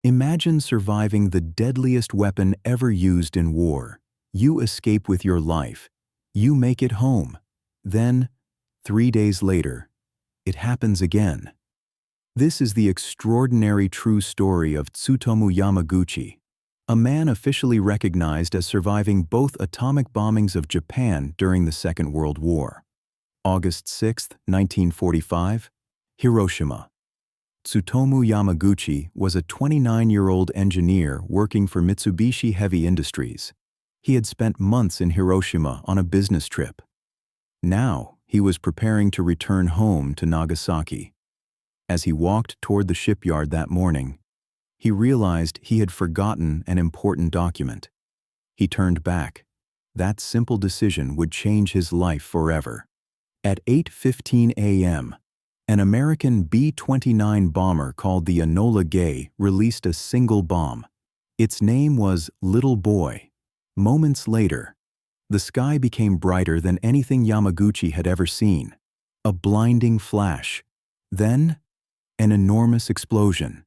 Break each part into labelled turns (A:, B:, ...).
A: Imagine surviving the deadliest weapon ever used in war. You escape with your life. You make it home. Then, 3 days later, it happens again. This is the extraordinary true story of Tsutomu Yamaguchi, a man officially recognized as surviving both atomic bombings of Japan during the Second World War. August 6, 1945, Hiroshima. Tsutomu Yamaguchi was a 29-year-old engineer working for Mitsubishi Heavy Industries. He had spent months in Hiroshima on a business trip. Now, he was preparing to return home to Nagasaki. As he walked toward the shipyard that morning, he realized he had forgotten an important document. He turned back. That simple decision would change his life forever. At 8:15 a.m., an American B-29 bomber called the Enola Gay released a single bomb. Its name was Little Boy. Moments later, the sky became brighter than anything Yamaguchi had ever seen. A blinding flash. Then, an enormous explosion.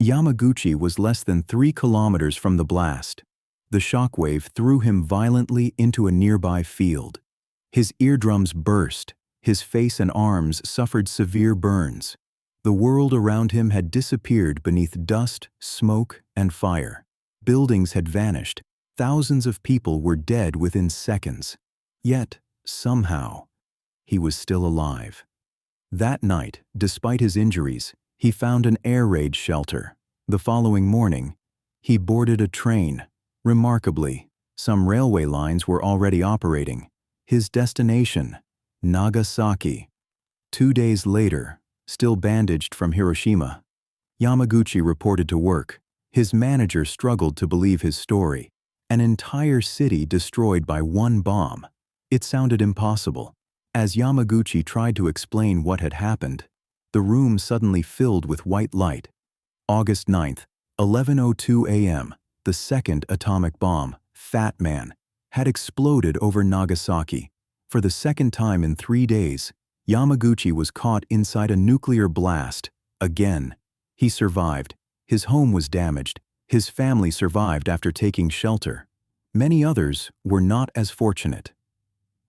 A: Yamaguchi was less than 3 kilometers from the blast. The shockwave threw him violently into a nearby field. His eardrums burst. His face and arms suffered severe burns. The world around him had disappeared beneath dust, smoke, and fire. Buildings had vanished. Thousands of people were dead within seconds. Yet, somehow, he was still alive. That night, despite his injuries, he found an air raid shelter. The following morning, he boarded a train. Remarkably, some railway lines were already operating. His destination, Nagasaki. 2 days later, still bandaged from Hiroshima, Yamaguchi reported to work. His manager struggled to believe his story. An entire city destroyed by one bomb. It sounded impossible. As Yamaguchi tried to explain what had happened, the room suddenly filled with white light. August 9, 11:02 a.m., the second atomic bomb, Fat Man, had exploded over Nagasaki. For the second time in 3 days, Yamaguchi was caught inside a nuclear blast. Again, he survived. His home was damaged. His family survived after taking shelter. Many others were not as fortunate.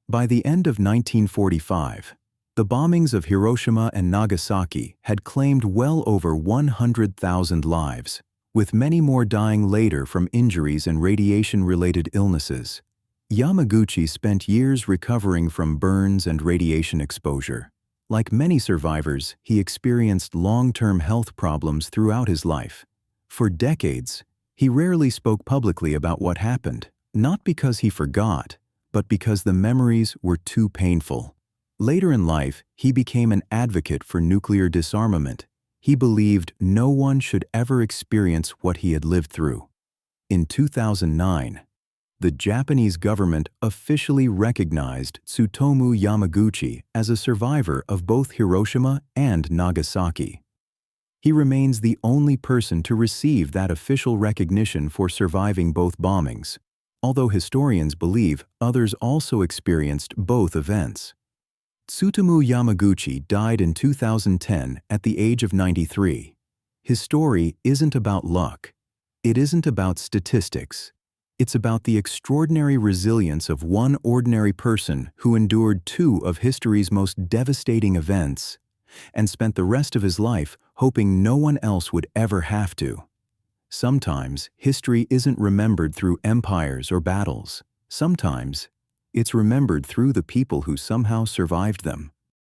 A: By the end of 1945, the bombings of Hiroshima and Nagasaki had claimed well over 100,000 lives, with many more dying later from injuries and radiation-related illnesses. Yamaguchi spent years recovering from burns and radiation exposure. Like many survivors, he experienced long-term health problems throughout his life. For decades, he rarely spoke publicly about what happened, not because he forgot, but because the memories were too painful. Later in life, he became an advocate for nuclear disarmament. He believed no one should ever experience what he had lived through. In 2009, the Japanese government officially recognized Tsutomu Yamaguchi as a survivor of both Hiroshima and Nagasaki. He remains the only person to receive that official recognition for surviving both bombings, although historians believe others also experienced both events. Tsutomu Yamaguchi died in 2010 at the age of 93. His story isn't about luck. It isn't about statistics. It's about the extraordinary resilience of one ordinary person who endured 2 of history's most devastating events and spent the rest of his life hoping no one else would ever have to. Sometimes history isn't remembered through empires or battles. Sometimes it's remembered through the people who somehow survived them.